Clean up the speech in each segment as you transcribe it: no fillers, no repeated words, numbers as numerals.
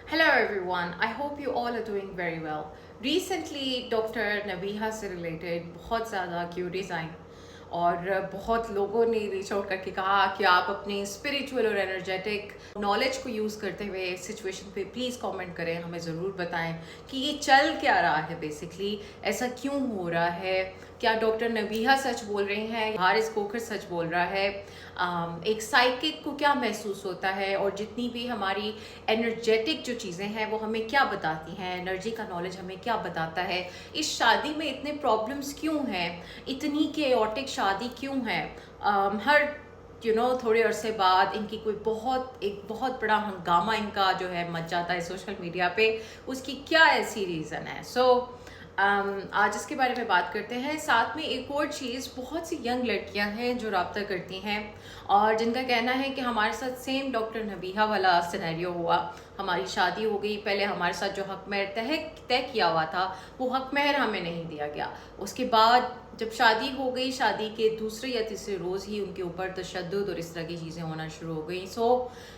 Hello everyone, I hope you all are doing very well. Recently doctor Nabiha से related बहुत ज़्यादा curies आई और बहुत लोगों ने रीच आउट करके कहा कि आप अपनी स्पिरिचुअल और एनर्जेटिक नॉलेज को यूज़ करते हुए इस सिचुएशन पे प्लीज़ कमेंट करें, हमें ज़रूर बताएं कि ये चल क्या रहा है, बेसिकली ऐसा क्यों हो रहा है। क्या डॉक्टर नबीहा सच बोल रही हैं, हारिस कोकर सच बोल रहा है, एक साइकिक को क्या महसूस होता है और जितनी भी हमारी एनर्जेटिक जो चीज़ें हैं वो हमें क्या बताती हैं, एनर्जी का नॉलेज हमें क्या बताता है, इस शादी में इतने प्रॉब्लम्स क्यों हैं, इतनी केओटिक शादी क्यों है, हर थोड़े अरसे बाद इनकी एक बहुत बड़ा हंगामा इनका जो है मच जाता है सोशल मीडिया पे, उसकी क्या ऐसी रीज़न है। आज इसके बारे में बात करते हैं। साथ में एक और चीज़, बहुत सी यंग लड़कियां हैं जो रब्ता करती हैं और जिनका कहना है कि हमारे साथ सेम डॉक्टर नबीहा वाला सिनेरियो हुआ, हमारी शादी हो गई, पहले हमारे साथ जो हक महर तय किया हुआ था वो हक महर हमें नहीं दिया गया, उसके बाद जब शादी हो गई, शादी के दूसरे या तीसरे रोज़ ही उनके ऊपर तशद्दुद और इस तरह की चीज़ें होना शुरू हो गई।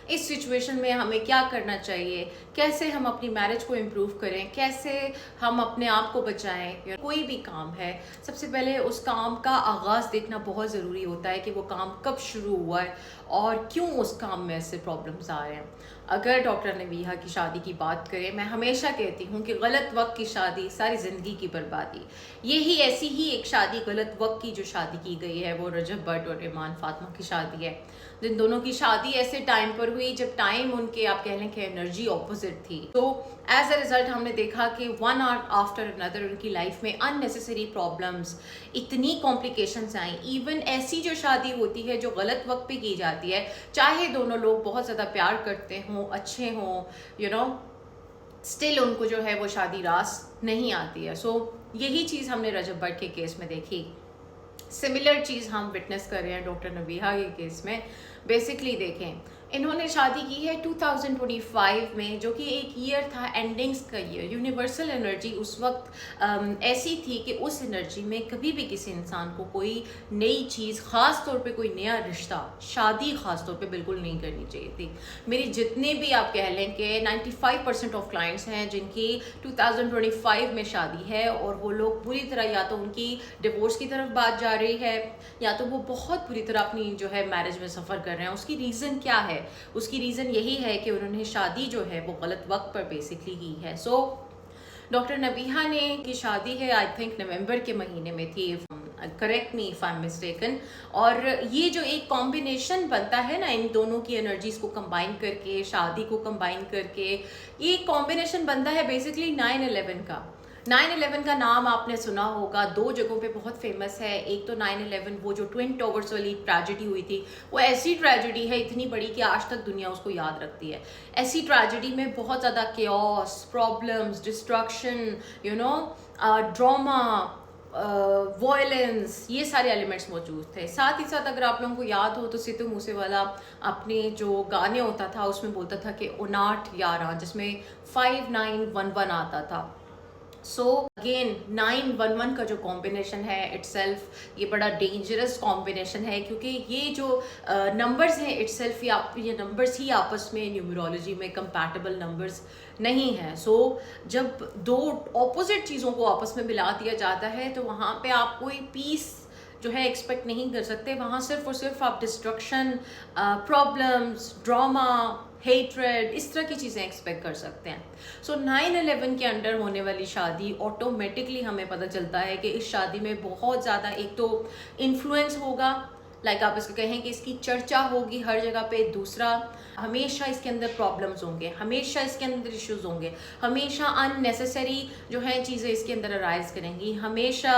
इस सिचुएशन में हमें क्या करना चाहिए, कैसे हम अपनी मैरिज को इम्प्रूव करें, कैसे हम अपने आप को बचाएं। कोई भी काम है, सबसे पहले उस काम का आगाज़ देखना बहुत ज़रूरी होता है कि वो काम कब शुरू हुआ है और क्यों उस काम में ऐसे प्रॉब्लम्स आ रहे हैं। अगर डॉक्टर नबीहा की शादी की बात करें, मैं हमेशा कहती हूँ कि गलत वक्त की शादी सारी ज़िंदगी की बर्बादी। यही ऐसी ही एक शादी, गलत वक्त की जो शादी की गई है वो रजब भट्ट और ईमान फातिमा की शादी है, जिन दोनों की शादी ऐसे टाइम पर हुई जब टाइम उनके, आप कह लें कि एनर्जी ऑपोजिट थी। तो एज अ रिजल्ट हमने देखा कि वन आर आफ्टर अनदर उनकी लाइफ में अननेसेसरी प्रॉब्लम्स, इतनी कॉम्प्लिकेशंस आई। इवन ऐसी जो शादी होती है जो गलत वक्त पे की जाती है, चाहे दोनों लोग बहुत ज़्यादा प्यार करते हों, अच्छे हों, स्टिल उनको जो है वो शादी रास नहीं आती है। यही चीज़ हमने रजब भट्ट के केस में देखी। सिमिलर चीज़ हम विटनेस कर रहे हैं डॉक्टर नबीहा के केस में। बेसिकली देखें, इन्होंने शादी की है 2025 में, जो कि एक ईयर था एंडिंग्स का ईयर। यूनिवर्सल एनर्जी उस वक्त ऐसी थी कि उस एनर्जी में कभी भी किसी इंसान को कोई नई चीज़, ख़ास तौर पे कोई नया रिश्ता, शादी ख़ास तौर पे बिल्कुल नहीं करनी चाहिए थी। मेरी जितने भी, आप कह लें कि 95% ऑफ क्लाइंट्स हैं जिनकी 2025 में शादी है और वो लोग पूरी तरह, या तो उनकी डिवोर्स की तरफ बात जा रही है या तो वो बहुत बुरी तरह अपनी जो है मैरिज में सफ़र कर रहे हैं। उसकी रीज़न क्या है? उसकी रीज़न यही है कि उन्होंने शादी जो है वो गलत वक्त पर बेसिकली की है। डॉक्टर नबीहा ने की शादी है, आई थिंक नवंबर के महीने में थी, correct me if I am mistaken. और ये जो एक कॉम्बिनेशन बनता है ना, इन दोनों की एनर्जीज को कंबाइन करके, शादी को कंबाइन करके, ये कॉम्बिनेशन बनता है बेसिकली 9/11 का। 9/11 का नाम आपने सुना होगा, दो जगहों पे बहुत फेमस है। एक तो 9/11, वो जो ट्विन टावर्स वाली ट्रेजेडी हुई थी, वो ऐसी ट्रेजेडी है इतनी बड़ी कि आज तक दुनिया उसको याद रखती है। ऐसी ट्रेजेडी में बहुत ज़्यादा chaos, problems, destruction, drama, violence, ये सारे एलिमेंट्स मौजूद थे। साथ ही साथ अगर आप लोगों को याद हो तो सिद्धू मूसेवाला अपने जो गाने होता था उसमें बोलता था कि 5911, जिसमें 5911 आता था। अगेन 911 का जो कॉम्बिनेशन है इटसेल्फ, ये बड़ा डेंजरस कॉम्बिनेशन है, क्योंकि ये जो नंबर्स हैं इटसेल्फ, ये नंबर्स ही आपस में न्यूमरोलॉजी में कंपैटिबल नंबर्स नहीं हैं। जब दो ऑपोजिट चीज़ों को आपस में मिला दिया जाता है तो वहाँ पे आप कोई पीस जो है एक्सपेक्ट नहीं कर सकते। वहाँ सिर्फ और सिर्फ आप डिस्ट्रक्शन, प्रॉब्लम्स, ड्रामा, हेट्रेड, इस तरह की चीज़ें एक्सपेक्ट कर सकते हैं। 9/11 के अंडर होने वाली शादी, ऑटोमेटिकली हमें पता चलता है कि इस शादी में बहुत ज़्यादा एक तो इन्फ्लुएंस होगा, लाइक आप इसको कहें कि इसकी चर्चा होगी हर जगह पे। दूसरा, हमेशा इसके अंदर प्रॉब्लम्स होंगे, हमेशा इसके अंदर इश्यूज होंगे, हमेशा अननेसेसरी जो है चीज़ें इसके अंदर अराइज करेंगी। हमेशा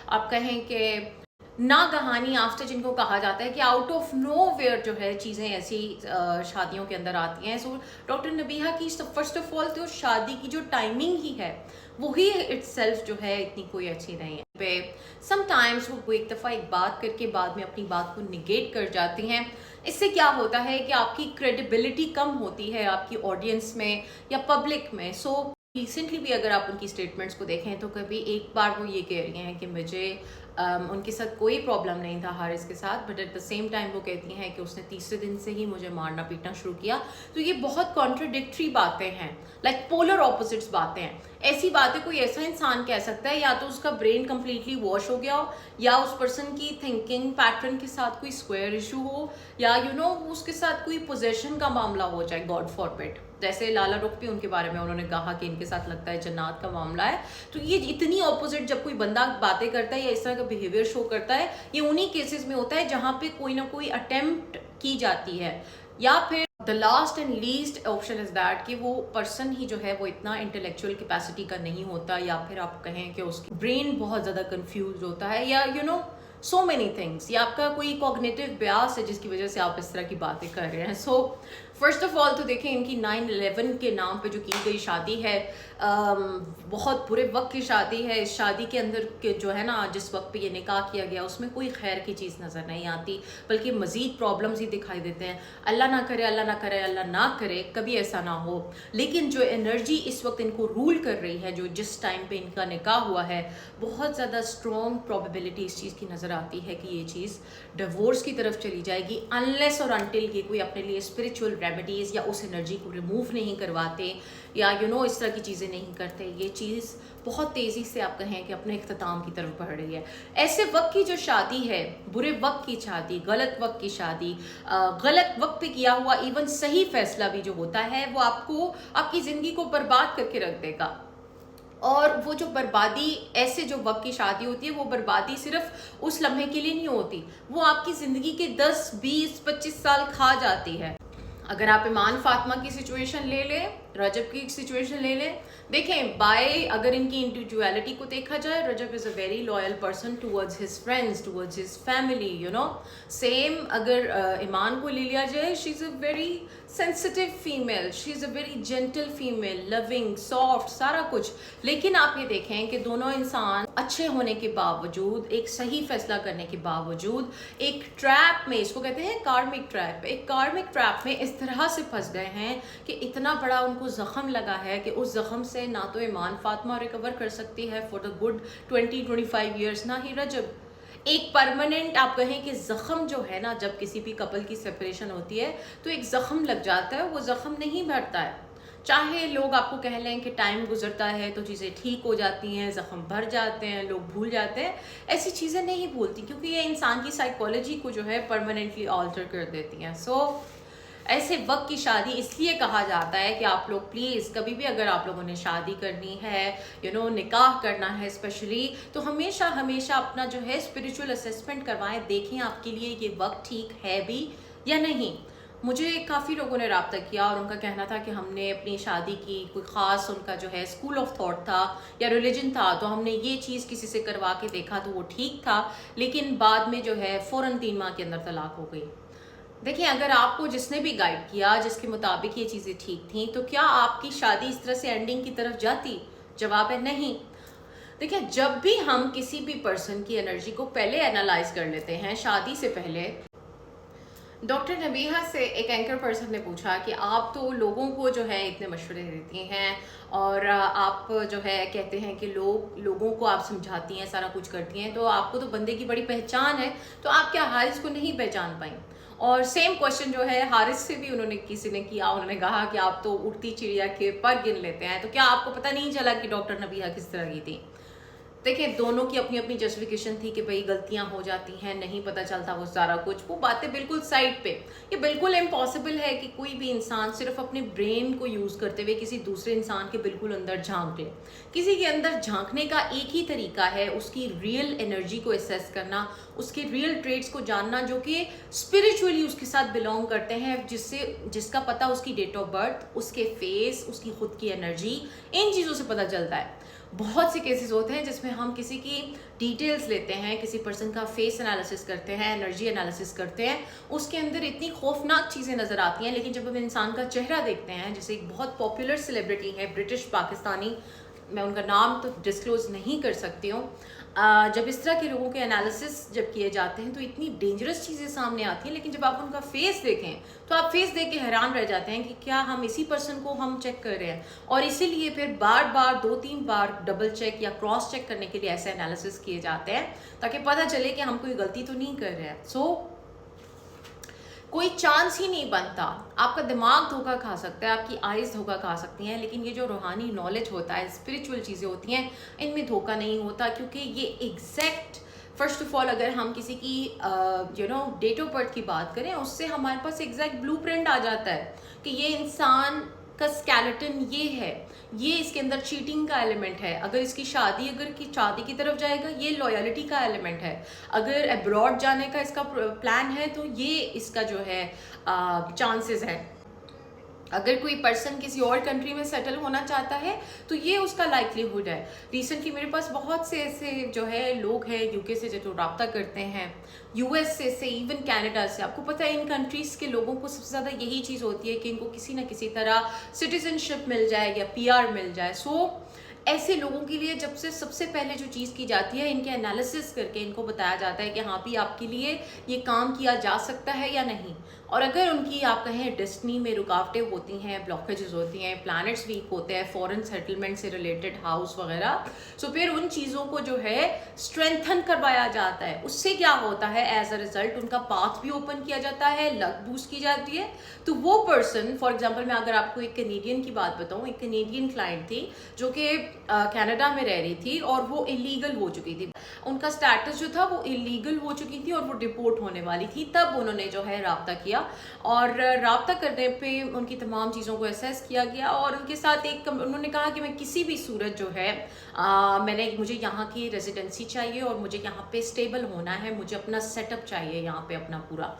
आप कहें कि नागहानी आफ्टर, जिनको कहा जाता है कि आउट ऑफ नो वेयर जो है चीज़ें ऐसी शादियों के अंदर आती हैं। डॉक्टर नबीहा की फर्स्ट ऑफ ऑल तो शादी की जो टाइमिंग ही है वही इटसेल्फ जो है इतनी कोई अच्छी नहीं है। पे समटाइम्स वो एक दफ़ा एक बात करके बाद में अपनी बात को निगेट कर जाती हैं। इससे क्या होता है कि आपकी क्रेडिबिलिटी कम होती है आपकी ऑडियंस में या पब्लिक में। रिसेंटली भी अगर आप उनकी स्टेटमेंट्स को देखें तो कभी एक बार वो ये कह रही हैं कि मुझे उनके साथ कोई प्रॉब्लम नहीं था हारिस के साथ, but at the same time वो कहती हैं कि उसने तीसरे दिन से ही मुझे मारना पीटना शुरू किया। तो ये बहुत कॉन्ट्रडिक्टरी बातें हैं, लाइक पोलर ऑपोजिट्स बातें हैं। ऐसी बातें कोई ऐसा इंसान कह सकता है या तो उसका ब्रेन कम्प्लीटली वॉश हो गया हो, या उस पर्सन की थिंकिंग पैटर्न के साथ कोई स्क्वायर इशू हो, या उसके साथ कोई पोजेशन का मामला हो जाए, गॉड फॉरबिड। जैसे लाला रुखबी उनके बारे में उन्होंने कहा कि इनके साथ लगता है जन्नत का मामला है। तो ये इतनी ऑपोजिट जब कोई बंदा बातें करता है या इस तरह का बिहेवियर शो करता है, ये उन्हीं केसेस में होता है जहाँ पे कोई ना कोई अटेम्प्ट की जाती है, या फिर the last and least option is that कि वो पर्सन ही जो है वो इतना इंटेलेक्चुअल कैपेसिटी का नहीं होता, या फिर आप कहें कि उसकी ब्रेन बहुत ज़्यादा कंफ्यूज होता है, या सो मेनी थिंग्स, या आपका कोई कॉग्निटिव ब्यास है जिसकी वजह से आप इस तरह की बातें कर रहे हैं। सो फर्स्ट ऑफ ऑल तो देखें, इनकी 9/11 के नाम पे जो की गई शादी है, बहुत बुरे वक्त की शादी है। इस शादी के अंदर के जो है ना, जिस वक्त पे ये निकाह किया गया उसमें कोई खैर की चीज़ नज़र नहीं आती, बल्कि मज़ीद प्रॉब्लम्स ही दिखाई देते हैं। अल्लाह ना करे, अल्लाह ना करे, अल्लाह ना करे कभी ऐसा ना हो। लेकिन जो एनर्जी इस वक्त इनको रूल कर रही है, जो जिस टाइम पे इनका निकाह हुआ है, बहुत ज़्यादा स्ट्रॉन्ग प्रोबेबिलिटी इस चीज़ की नज़र आती है कि ये चीज़ डिवोर्स की तरफ चली जाएगी, अनलेस और अनटिल ये कोई अपने लिए स्पिरिचुअल रेमेडीज़ या उस एनर्जी को रिमूव नहीं करवाते, या इस तरह की चीज़ें नहीं करते। ये चीज़ बहुत तेज़ी से आप कहें कि अपने इख्तिताम की तरफ बढ़ रही है। ऐसे वक्त की जो शादी है, बुरे वक्त की शादी, गलत वक्त की शादी, गलत वक्त पे किया हुआ इवन सही फैसला भी जो होता है, वो आपको आपकी ज़िंदगी को बर्बाद करके रख देगा। और वो जो बर्बादी, ऐसे जो वक्त की शादी होती है, वो बर्बादी सिर्फ उस लम्हे के लिए नहीं होती, वो आपकी ज़िंदगी के 10, 20, 25 साल खा जाती है। अगर आप ईमान फातिमा की सिचुएशन ले लें, रजब की सिचुएशन ले लें, देखें बाय अगर इनकी इंडिविजुअलिटी को देखा जाए, Rajab is a very loyal person towards his friends, towards his family, same अगर ईमान को ले लिया जाए, she is a very sensitive female, she is a very gentle female, loving, soft, सारा कुछ। लेकिन आप ये देखें कि दोनों इंसान अच्छे होने के बावजूद, एक सही फैसला करने के बावजूद, एक ट्रैप में, इसको कहते हैं कार्मिक ट्रैप, एक कार्मिक ट्रैप में इस तरह से फंस गए हैं कि इतना बड़ा उनको ज़ख्म लगा है कि उस ज़ख्म से ना तो ईमान फातिमा रिकवर कर सकती है फॉर द गुड 20-25 ईयर्स, ना ही रजब। एक परमानेंट आप कहें कि ज़ख्म जो है ना, जब किसी भी कपल की सेपरेशन होती है तो एक ज़ख्म लग जाता है, वो ज़ख्म नहीं भरता है। चाहे लोग आपको कह लें कि टाइम गुजरता है तो चीज़ें ठीक हो जाती हैं, ज़ख्म भर जाते हैं, लोग भूल जाते हैं, ऐसी चीज़ें नहीं भूलती, क्योंकि ये इंसान की साइकोलॉजी को जो है परमानेंटली ऑल्टर कर देती हैं। सो ऐसे वक्त की शादी इसलिए कहा जाता है कि आप लोग प्लीज़ कभी भी अगर आप लोगों ने शादी करनी है, निकाह करना है स्पेशली, तो हमेशा हमेशा अपना जो है स्पिरिचुअल असेसमेंट करवाएं, देखें आपके लिए ये वक्त ठीक है भी या नहीं। मुझे काफ़ी लोगों ने रब्ता किया और उनका कहना था कि हमने अपनी शादी की कोई ख़ास उनका जो है स्कूल ऑफ थॉट था या रिलीजन था, तो हमने ये चीज़ किसी से करवा के देखा तो वो ठीक था, लेकिन बाद में जो है फ़ौरन 3 माह के अंदर तलाक हो गई। देखिए, अगर आपको जिसने भी गाइड किया, जिसके मुताबिक ये चीज़ें ठीक थी, तो क्या आपकी शादी इस तरह से एंडिंग की तरफ जाती? जवाब है नहीं। देखिए, जब भी हम किसी भी पर्सन की एनर्जी को पहले एनालाइज कर लेते हैं शादी से पहले, डॉक्टर नबीहा से एक एंकर पर्सन ने पूछा कि आप तो लोगों को जो है इतने मशवरे देती हैं और आप जो है कहते हैं कि लोगों को आप समझाती हैं, सारा कुछ करती हैं, तो आपको तो बंदे की बड़ी पहचान है, तो आप क्या हारिस को नहीं पहचान पाई? और सेम क्वेश्चन जो है हारिस से भी उन्होंने किसी ने किया, उन्होंने कहा कि आप तो उड़ती चिड़िया के पर गिन लेते हैं, तो क्या आपको पता नहीं चला कि डॉक्टर नबीहा किस तरह की थी? देखिए, दोनों की अपनी अपनी जस्टिफिकेशन थी कि भाई गलतियां हो जाती हैं, नहीं पता चलता वो सारा कुछ, वो बातें बिल्कुल साइड पे। ये बिल्कुल इम्पॉसिबल है कि कोई भी इंसान सिर्फ अपने ब्रेन को यूज़ करते हुए किसी दूसरे इंसान के बिल्कुल अंदर झांक ले। किसी के अंदर झांकने का एक ही तरीका है, उसकी रियल एनर्जी को एसेस करना, उसके रियल ट्रेड्स को जानना जो कि स्पिरिचुअली उसके साथ बिलोंग करते हैं, जिसका पता उसकी डेट ऑफ बर्थ, उसके फेस, उसकी खुद की एनर्जी, इन चीज़ों से पता चलता है। बहुत से केसेस होते हैं जिसमें हम किसी की डिटेल्स लेते हैं, किसी पर्सन का फेस एनालिसिस करते हैं, एनर्जी एनालिसिस करते हैं, उसके अंदर इतनी खौफनाक चीज़ें नज़र आती हैं, लेकिन जब हम इंसान का चेहरा देखते हैं, जैसे एक बहुत पॉपुलर सेलिब्रिटी है ब्रिटिश पाकिस्तानी, मैं उनका नाम तो डिस्क्लोज नहीं कर सकती हूँ, जब इस तरह के लोगों के एनालिसिस जब किए जाते हैं तो इतनी डेंजरस चीज़ें सामने आती हैं, लेकिन जब आप उनका फेस देखें तो आप फेस देख के हैरान रह जाते हैं कि क्या हम इसी पर्सन को हम चेक कर रहे हैं। और इसीलिए फिर बार बार 2-3 बार डबल चेक या क्रॉस चेक करने के लिए ऐसे एनालिसिस किए जाते हैं ताकि पता चले कि हम कोई गलती तो नहीं कर रहे हैं। कोई चांस ही नहीं बनता। आपका दिमाग धोखा खा सकता है, आपकी आइज़ धोखा खा सकती हैं, लेकिन ये जो रूहानी नॉलेज होता है, स्पिरिचुअल चीज़ें होती हैं, इनमें धोखा नहीं होता, क्योंकि ये एग्जैक्ट फर्स्ट ऑफ ऑल अगर हम किसी की डेट ऑफ बर्थ की बात करें, उससे हमारे पास एग्जैक्ट ब्लूप्रिंट आ जाता है कि ये इंसान का स्केलेटन ये है, ये इसके अंदर चीटिंग का एलिमेंट है, अगर इसकी शादी अगर की शादी की तरफ जाएगा ये लॉयल्टी का एलिमेंट है, अगर अब्रॉड जाने का इसका प्लान है तो ये इसका जो है चांसेस है, अगर कोई पर्सन किसी और कंट्री में सेटल होना चाहता है तो ये उसका लाइकलीहुड है। रिसेंटली मेरे पास बहुत से ऐसे जो है लोग हैं यूके से जो रब्ता करते हैं, यूएस से इवन कनाडा से। आपको पता है इन कंट्रीज़ के लोगों को सबसे ज़्यादा यही चीज़ होती है कि इनको किसी ना किसी तरह सिटीजनशिप मिल जाए या पीआर मिल जाए। ऐसे लोगों के लिए जब से सबसे पहले जो चीज़ की जाती है, इनके एनालिसिस करके इनको बताया जाता है कि हाँ भी आपके लिए ये काम किया जा सकता है या नहीं। और अगर उनकी आप कहें डेस्टिनी में रुकावटें होती हैं, ब्लॉकेजेस होती हैं, प्लैनेट्स वीक होते हैं, फॉरेन सेटलमेंट से रिलेटेड हाउस वगैरह, फिर उन चीज़ों को जो है स्ट्रेंथन करवाया जाता है। उससे क्या होता है, एज अ रिजल्ट उनका पाथ भी ओपन किया जाता है, लक बूस्ट की जाती है। तो वो पर्सन, फॉर एग्जाम्पल मैं अगर आपको एक कनेडियन की बात बताऊँ, एक कनेडियन क्लाइंट थी जो कि कनाडा में रह रही थी और वो इलीगल हो चुकी थी, उनका स्टेटस जो था वो इलीगल हो चुकी थी और वो डिपोर्ट होने वाली थी। तब उन्होंने जो है राब्ता किया और राब्ता करने पे उनकी तमाम चीज़ों को असेस किया गया और उनके साथ उन्होंने कहा कि मैं किसी भी सूरत जो है मुझे यहाँ की रेजिडेंसी चाहिए और मुझे यहाँ पे स्टेबल होना है, मुझे अपना सेटअप चाहिए यहाँ पे अपना पूरा।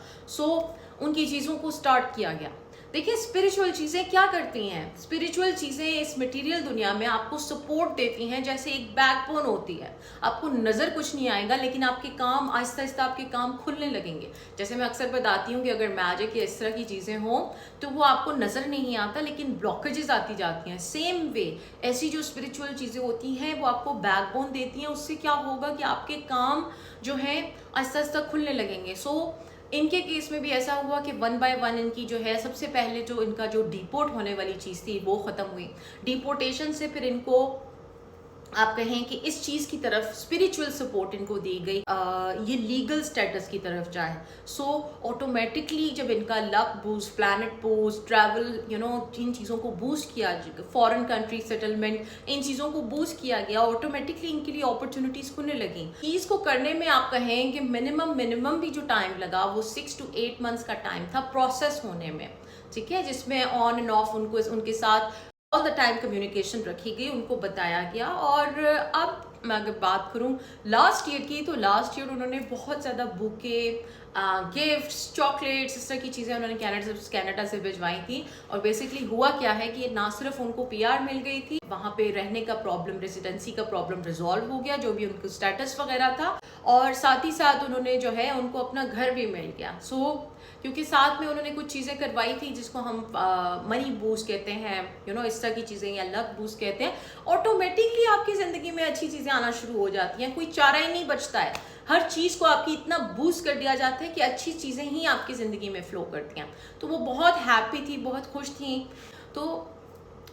उनकी चीज़ों को स्टार्ट किया गया। देखिए स्पिरिचुअल चीज़ें क्या करती हैं, स्पिरिचुअल चीज़ें इस मटेरियल दुनिया में आपको सपोर्ट देती हैं, जैसे एक बैकबोन होती है। आपको नज़र कुछ नहीं आएगा लेकिन आपके काम आहिस्ता आहिस्ता आपके काम खुलने लगेंगे। जैसे मैं अक्सर बताती हूँ कि अगर मैजिक या इस तरह की चीज़ें हों तो वो आपको नज़र नहीं आता लेकिन ब्लॉकेजेस आती जाती हैं। सेम वे ऐसी जो स्पिरिचुअल चीज़ें होती हैं वो आपको बैकबोन देती हैं। उससे क्या होगा कि आपके काम जो है आहिस्ता आहिस्ता खुलने लगेंगे। इनके केस में भी ऐसा हुआ कि 1 बाय 1 इनकी जो है सबसे पहले जो इनका जो डिपोर्ट होने वाली चीज़ थी वो ख़त्म हुई। डिपोर्टेशन से फिर इनको आप कहें कि इस चीज़ की तरफ स्पिरिचुअल सपोर्ट इनको दी गई, ये लीगल स्टेटस की तरफ जाए। ऑटोमेटिकली जब इनका luck boost, planet boost, travel in चीज़ों को बूस्ट किया, फॉरेन कंट्री सेटलमेंट, इन चीज़ों को बूस्ट किया गया, ऑटोमेटिकली इनके लिए अपॉर्चुनिटीज़ खुलने लगी। चीज़ को करने में आप कहें कि मिनिमम भी जो टाइम लगा वो 6 to 8 months का टाइम था प्रोसेस होने में, ठीक है, जिसमें ऑन एंड ऑफ उनके साथ ऑल द टाइम कम्युनिकेशन रखी गई, उनको बताया गया। और अब मैं अगर बात करूं लास्ट ईयर की, तो लास्ट ईयर उन्होंने बहुत ज़्यादा बुके, गिफ्ट्स, चॉकलेट्स, इस तरह की चीज़ें उन्होंने कनाडा से भिजवाई थी। और बेसिकली हुआ क्या है कि ना सिर्फ उनको पीआर मिल गई थी, वहाँ पे रहने का प्रॉब्लम, रेजिडेंसी का प्रॉब्लम रिजॉल्व हो गया, जो भी उनका स्टेटस वगैरह था, और साथ ही साथ उन्होंने जो है उनको अपना घर भी मिल गया। क्योंकि साथ में उन्होंने कुछ चीज़ें करवाई थी जिसको हम मनी बूस्ट कहते हैं, इस तरह की चीज़ें, या लक बूस्ट कहते हैं। ऑटोमेटिकली आपकी ज़िंदगी में अच्छी चीज़ें आना शुरू हो जाती हैं, कोई चारा ही नहीं बचता है। हर चीज़ को आपकी इतना बूस्ट कर दिया जाता है कि अच्छी चीज़ें ही आपकी ज़िंदगी में फ़्लो करती हैं। तो वो बहुत हैप्पी थी, बहुत खुश थी। तो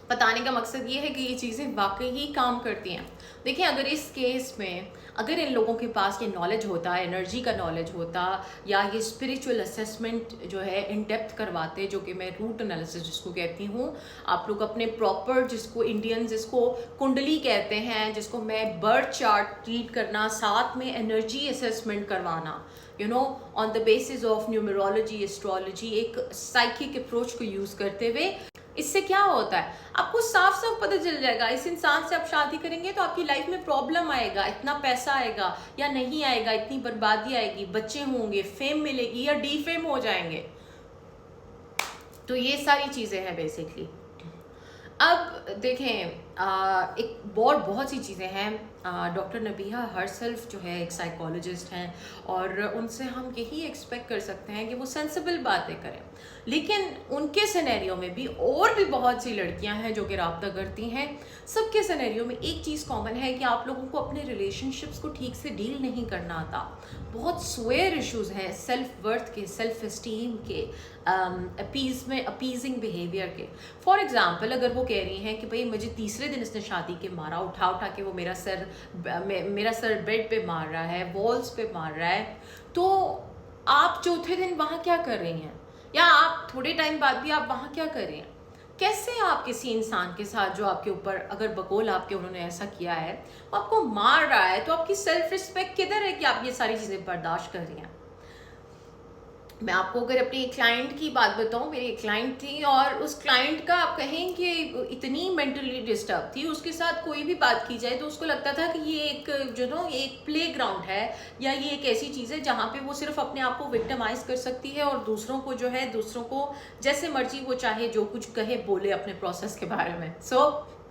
बताने का मकसद ये है कि ये चीज़ें वाकई ही काम करती हैं। देखिए अगर इस केस में अगर इन लोगों के पास ये नॉलेज होता, एनर्जी का नॉलेज होता, या ये स्पिरिचुअल असेसमेंट जो है इन डेप्थ करवाते, जो कि मैं रूट एनालिसिस जिसको कहती हूँ, आप लोग अपने प्रॉपर, जिसको इंडियन जिसको कुंडली कहते हैं, जिसको मैं बर्थ चार्ट रीड करना, साथ में एनर्जी असेसमेंट करवाना, on the basis of numerology, astrology, एक साइकिक अप्रोच को यूज़ करते हुए, इससे क्या होता है आपको साफ साफ पता चल जाएगा इस इंसान से आप शादी करेंगे तो आपकी लाइफ में प्रॉब्लम आएगा, इतना पैसा आएगा या नहीं आएगा, इतनी बर्बादी आएगी, बच्चे होंगे, फेम मिलेगी या डीफेम हो जाएंगे। तो ये सारी चीज़ें हैं बेसिकली। अब देखें एक बहुत सी चीज़ें हैं डॉक्टर नबीहा हरसेल्फ जो है एक साइकोलॉजिस्ट हैं, और उनसे हम यही एक्सपेक्ट कर सकते हैं कि वो सेंसिबल बातें करें। लेकिन उनके सिनेरियो में भी और भी बहुत सी लड़कियां हैं जो कि राब्ता करती हैं। सबके सिनेरियो में एक चीज़ कॉमन है कि आप लोगों को अपने रिलेशनशिप्स को ठीक से डील नहीं करना आता। बहुत स्वेयर इश्यूज हैं, सेल्फ वर्थ के, सेल्फ इस्टीम के, अपीजिंग बिहेवियर के। फॉर एग्जाम्पल, अगर वो कह रही हैं कि भाई मुझे तीसरे दिन इसने शादी के मारा, उठा उठा के वो मेरा सर बेड पे मार रहा है, वॉल्स पे मार रहा है, तो आप चौथे दिन वहाँ क्या कर रही हैं, या आप थोड़े टाइम बाद भी आप वहाँ क्या कर रही हैं? कैसे आप किसी इंसान के साथ जो आपके ऊपर, अगर बकौल आपके उन्होंने ऐसा किया है, वो आपको मार रहा है, तो आपकी सेल्फ रिस्पेक्ट किधर है कि आप ये सारी चीज़ें बर्दाश्त कर रही हैं? मैं आपको अगर अपनी क्लाइंट की बात बताऊं, मेरी एक क्लाइंट थी, और उस क्लाइंट का आप कहें कि इतनी मेंटली डिस्टर्ब थी, उसके साथ कोई भी बात की जाए तो उसको लगता था कि ये एक एक प्ले ग्राउंड है, या ये एक ऐसी चीज़ है जहाँ पे वो सिर्फ अपने आप को विक्टिमाइज कर सकती है, और दूसरों को जो है, दूसरों को जैसे मर्जी वो चाहे जो कुछ कहे बोले अपने प्रोसेस के बारे में।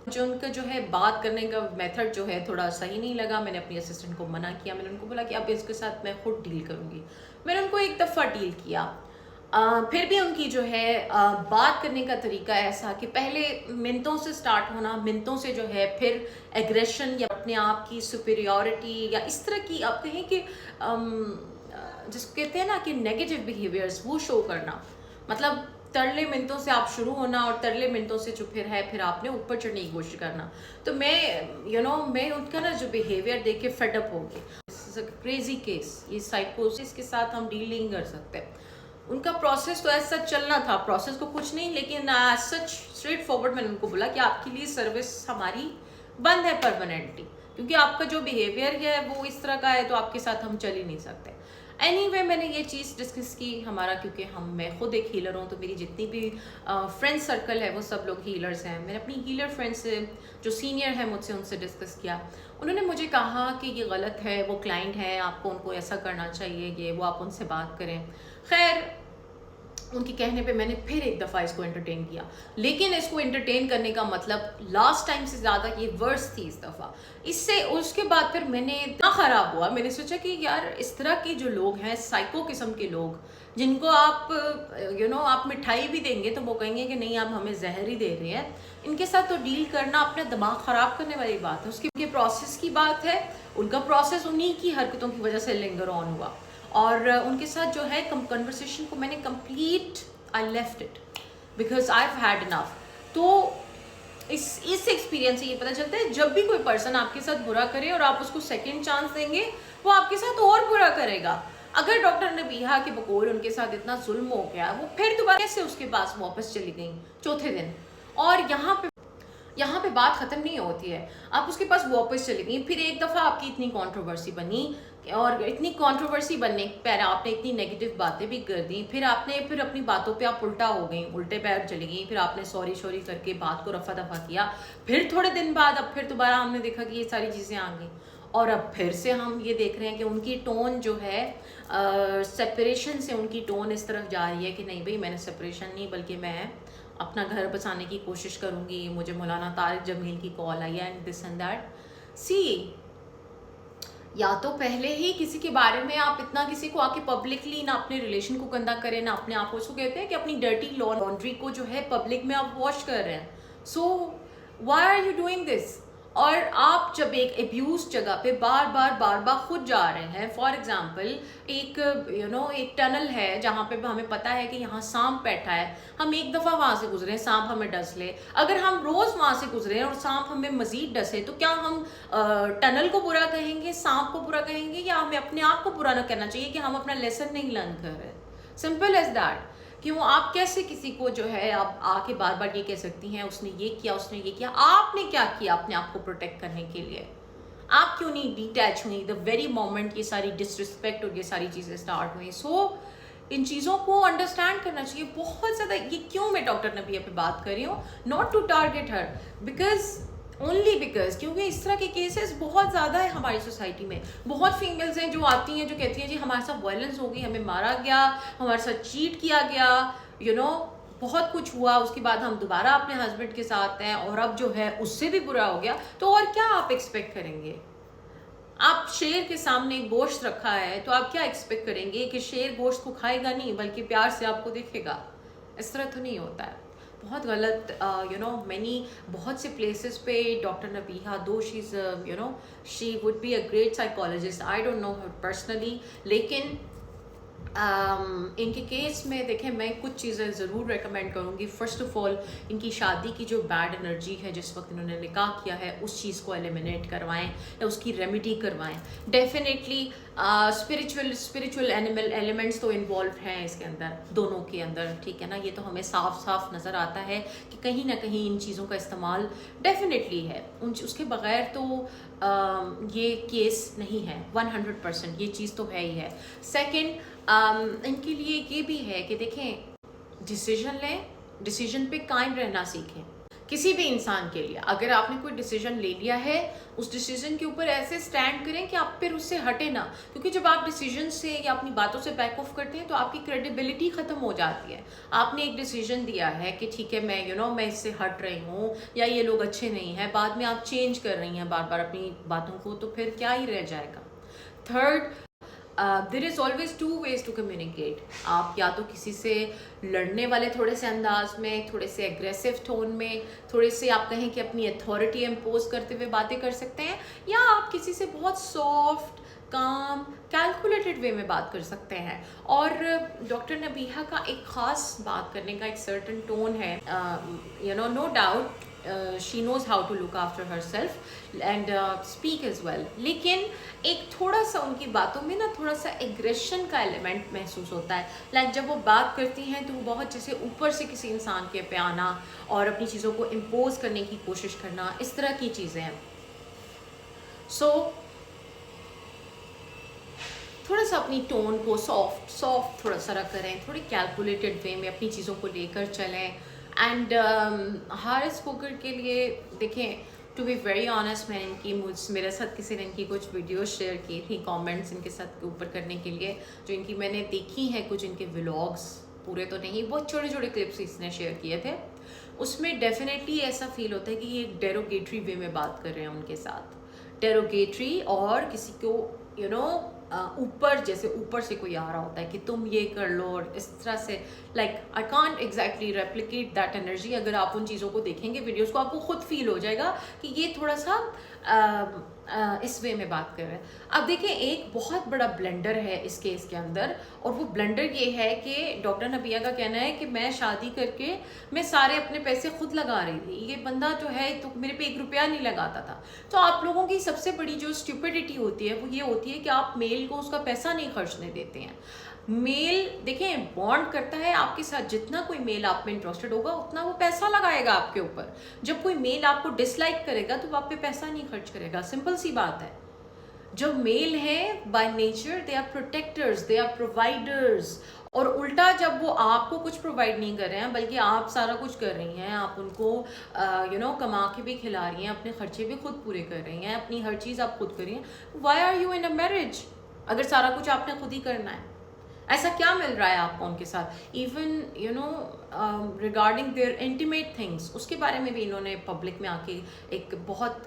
जो उनका जो है बात करने का मेथड जो है थोड़ा सही नहीं लगा। मैंने अपनी असिस्टेंट को मना किया, मैंने उनको बोला कि अब इसके साथ मैं खुद डील करूँगी। मैंने उनको एक दफ़ा डील किया, फिर भी उनकी जो है बात करने का तरीका ऐसा कि पहले मिनटों से स्टार्ट होना, मिनटों से जो है फिर एग्रेशन या अपने आप की सुपीरियॉरिटी या इस तरह की आप कहें कि जिसको कहते हैं ना कि नेगेटिव बिहेवियर्स वो शो करना। मतलब तरले मिनटों से आप शुरू होना और तरले मिनटों से जो फिर है फिर आपने ऊपर चढ़ने की कोशिश करना। तो मैं उनका ना जो बिहेवियर देख के फेडअप हो गई। क्रेजी केस, ये साइकोसिस के साथ हम डील नहीं कर सकते। उनका प्रोसेस तो ऐसा चलना था, प्रोसेस को कुछ नहीं, लेकिन सच स्ट्रेट फॉरवर्ड मैंने उनको बोला कि आपके लिए सर्विस हमारी बंद है परमानेंटली, क्योंकि आपका जो बिहेवियर है वो इस तरह का है, तो आपके साथ हम चल ही नहीं सकते। एनीवे मैंने ये चीज़ डिस्कस की हमारा, क्योंकि मैं खुद एक हीलर हूँ, तो मेरी जितनी भी फ्रेंड सर्कल है वो सब लोग हीलर्स हैं। मैंने अपनी हीलर फ्रेंड से जो सीनियर है मुझसे, उनसे डिस्कस किया। उन्होंने मुझे कहा कि ये गलत है, वो क्लाइंट है, आपको उनको ऐसा करना चाहिए, ये वो आप उनसे बात करें। खैर, उनके कहने पे मैंने फिर एक दफ़ा इसको एंटरटेन किया, लेकिन इसको एंटरटेन करने का मतलब लास्ट टाइम से ज़्यादा ये वर्स थी इस दफ़ा। इससे उसके बाद फिर मैंने इतना ख़राब हुआ, मैंने सोचा कि यार इस तरह के जो लोग हैं, साइको किस्म के लोग, जिनको आप आप मिठाई भी देंगे तो वो कहेंगे कि नहीं आप हमें जहर ही दे रहे हैं, इनके साथ तो डील करना अपना दिमाग ख़राब करने वाली बात है। उसके प्रोसेस की बात है, उनका प्रोसेस उन्हीं की हरकतों की वजह से लिंगर ऑन हुआ, और उनके साथ जो है कन्वर्सेशन को मैंने complete, I left it because I have had enough. तो इस एक्सपीरियंस से ये पता चलता है, जब भी कोई पर्सन आपके साथ बुरा करे और आप उसको सेकंड चांस देंगे, वो आपके साथ और बुरा करेगा। अगर डॉक्टर नबीहा के बकौल उनके साथ इतना जुल्म हो गया, वो फिर दोबारा कैसे उसके पास वापस चली गई चौथे दिन, और यहाँ पे बात ख़त्म नहीं होती है। आप उसके पास वापस चली गई, फिर एक दफ़ा आपकी इतनी कंट्रोवर्सी बनी, और इतनी कंट्रोवर्सी बनने पर आपने इतनी नेगेटिव बातें भी कर दी, फिर अपनी बातों पे आप उल्टा हो गई, उल्टे पैर चली गई, फिर आपने सॉरी करके बात को रफा दफा किया। फिर थोड़े दिन बाद अब फिर दोबारा हमने देखा कि ये सारी चीज़ें आ गई, और अब फिर से हम ये देख रहे हैं कि उनकी टोन जो है सेपरेशन से उनकी टोन इस तरफ जा रही है कि नहीं भाई, मैंने सेपरेशन नहीं, बल्कि मैं अपना घर बसाने की कोशिश करूँगी। मुझे मौलाना तारिक जमील की कॉल आई है एंड दिस एंड दैट। सी, या तो पहले ही किसी के बारे में आप इतना किसी को आके पब्लिकली ना अपने रिलेशन को गंदा करें, ना अपने आप को, उसको कहते हैं कि अपनी डर्टी लॉन्ड्री को जो है पब्लिक में आप वॉश कर रहे हैं। So why are you doing this? और आप जब एक एब्यूज जगह पे बार बार खुद जा रहे हैं, फॉर एग्जाम्पल एक टनल है जहाँ पे हमें पता है कि यहाँ सांप बैठा है, हम एक दफ़ा वहाँ से गुजरे, सांप हमें डस ले, अगर हम रोज़ वहाँ से गुजरे और सांप हमें मजीद डसे, तो क्या हम टनल को बुरा कहेंगे, सांप को बुरा कहेंगे, या हमें अपने आप को बुरा ना कहना चाहिए कि हम अपना लेसन नहीं लर्न कर रहे? Simple as that. क्यों आप कैसे किसी को जो है आप आके बार बार ये कह सकती हैं उसने ये किया, उसने ये किया? आपने क्या किया अपने आप को प्रोटेक्ट करने के लिए? आप क्यों नहीं डिटैच हुई द वेरी मोमेंट ये सारी डिसरिस्पेक्ट और ये सारी चीज़ें स्टार्ट हुई? सो इन चीज़ों को अंडरस्टैंड करना चाहिए बहुत ज़्यादा। ये क्यों मैं डॉक्टर नबिया पे बात कर रही हूँ, not to target her, because क्योंकि इस तरह के केसेस बहुत ज़्यादा है हमारी सोसाइटी में। बहुत फीमेल्स हैं जो आती हैं, जो कहती हैं जी हमारे साथ वायलेंस हो गई, हमें मारा गया, हमारे साथ चीट किया गया, बहुत कुछ हुआ, उसके बाद हम दोबारा अपने हस्बैंड के साथ हैं और अब जो है उससे भी बुरा हो गया, तो और क्या आप एक्सपेक्ट करेंगे? आप शेर के सामने एक गोश्त रखा है तो आप क्या एक्सपेक्ट करेंगे कि शेर गोश्त को खाएगा नहीं बल्कि प्यार से आपको देखेगा? इस तरह तो नहीं होता है, बहुत गलत। मैनी बहुत से प्लेसेस पे डॉक्टर नबीहा, दो she is she would be a great psychologist, I don't know her personally, लेकिन इनके केस में देखें मैं कुछ चीज़ें ज़रूर रेकमेंड करूँगी। फ़र्स्ट ऑफ़ ऑल, इनकी शादी की जो बैड एनर्जी है जिस वक्त इन्होंने निकाह किया है, उस चीज़ को एलिमिनेट करवाएं या उसकी रेमेडी करवाएं। डेफिनेटली स्पिरिचुअल एनिमल एलिमेंट्स तो इन्वॉल्व हैं इसके अंदर, दोनों के अंदर, ठीक है ना। ये तो हमें साफ साफ नज़र आता है कि कहीं ना कहीं इन चीज़ों का इस्तेमाल डेफिनेटली है। उसके बगैर तो ये केस नहीं है 100%, ये चीज़ तो है ही है। सेकेंड, इनके लिए ये भी है कि देखें, डिसीजन लें, डिसीजन पे कायम रहना सीखें। किसी भी इंसान के लिए अगर आपने कोई डिसीजन ले लिया है, उस डिसीजन के ऊपर ऐसे स्टैंड करें कि आप फिर उससे हटे ना, क्योंकि जब आप डिसीजन से या अपनी बातों से बैक ऑफ करते हैं तो आपकी क्रेडिबिलिटी ख़त्म हो जाती है। आपने एक डिसीजन दिया है कि ठीक है मैं मैं इससे हट रही हूँ या ये लोग अच्छे नहीं हैं, बाद में आप चेंज कर रही हैं बार बार अपनी बातों को, तो फिर क्या ही रह जाएगा। Third, there is always two ways to communicate. आप या तो किसी से लड़ने वाले थोड़े से अंदाज में, थोड़े से एग्रेसिव टोन में, थोड़े से आप कहें कि अपनी अथॉरिटी इम्पोज करते हुए बातें कर सकते हैं, या आप किसी से बहुत सॉफ्ट, काम, कैलकुलेटेड वे में बात कर सकते हैं। और डॉक्टर नबीहा का एक ख़ास बात करने का एक सर्टन टोन है, no doubt she knows how to look after herself and speak as well, लेकिन एक थोड़ा सा उनकी बातों में ना थोड़ा सा एग्रेशन का एलिमेंट महसूस होता है। लाइक जब वो बात करती हैं तो वो बहुत जैसे ऊपर से किसी इंसान के पे आना और अपनी चीज़ों को इम्पोज करने की कोशिश करना, इस तरह की चीज़ें हैं। सो थोड़ा सा अपनी टोन को सॉफ्ट थोड़ा सा रख करें, थोड़ी कैलकुलेटेड वे में अपनी चीज़ों को लेकर चलें। एंड हारिस कुकर के लिए देखें, टू बी वेरी ऑनेस्ट, मैंने मेरे साथ किसी ने इनकी कुछ वीडियोस शेयर की थी कमेंट्स इनके साथ ऊपर करने के लिए, जो इनकी मैंने देखी है, कुछ इनके व्लॉग्स, पूरे तो नहीं, बहुत छोटे छोटे क्लिप्स इसने शेयर किए थे। उसमें डेफिनेटली ऐसा फील होता है कि ये एक डेरोगेटरी वे में बात कर रहे हैं उनके साथ, डेरोगेटरी, और किसी को ऊपर, जैसे ऊपर से कोई आ रहा होता है कि तुम ये कर लो, और इस तरह से like I can't exactly replicate that energy. अगर आप उन चीज़ों को देखेंगे वीडियोस को, आपको खुद फील हो जाएगा कि ये थोड़ा सा इस वे में बात कर रहे हैं। अब देखिए, एक बहुत बड़ा ब्लेंडर है इस केस के अंदर, और वो ब्लेंडर ये है कि डॉक्टर नबिया का कहना है कि मैं शादी करके मैं सारे अपने पैसे खुद लगा रही थी, ये बंदा जो है तो मेरे पे 1 रुपया नहीं लगाता था। तो आप लोगों की सबसे बड़ी जो स्टुपिडिटी होती है वो ये होती है कि आप मेल को उसका पैसा नहीं खर्चने देते हैं। मेल देखें, बॉन्ड करता है आपके साथ, जितना कोई मेल आप में इंटरेस्टेड होगा उतना वो पैसा लगाएगा आपके ऊपर। जब कोई मेल आपको डिसलाइक करेगा तो वो आप पे पैसा नहीं खर्च करेगा, सिंपल सी बात है। जो मेल है by nature they are protectors, they are providers, और उल्टा जब वो आपको कुछ प्रोवाइड नहीं कर रहे हैं बल्कि आप सारा कुछ कर रही हैं, आप उनको कमा के भी खिला रही हैं, अपने खर्चे भी खुद पूरे कर रही हैं, अपनी हर चीज़ आप खुद कर रही हैं, why are you in a marriage अगर सारा कुछ आपने खुद ही करना है? ऐसा क्या मिल रहा है आपको उनके साथ? Even regarding their intimate things, उसके बारे में भी इन्होंने पब्लिक में आके एक बहुत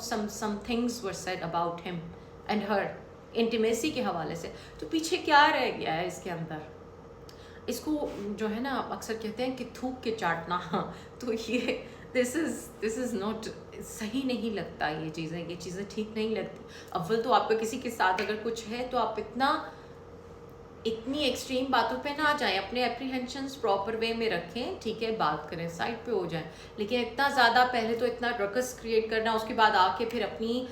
some things were said about him and her, intimacy के हवाले से। तो पीछे क्या रह गया है इसके अंदर? इसको जो है ना अक्सर कहते हैं कि थूक के चाटना। तो ये दिस इज़ नॉट, सही नहीं लगता। ये चीज़ें ठीक नहीं लगती। अव्वल तो आपका किसी के साथ अगर कुछ है तो आप इतनी एक्सट्रीम बातों पे ना जाएं, अपने एप्रीहेंशंस प्रॉपर वे में रखें, ठीक है, बात करें, साइड पे हो जाएं। लेकिन इतना ज़्यादा पहले तो इतना रकस क्रिएट करना, उसके बाद आके फिर अपनी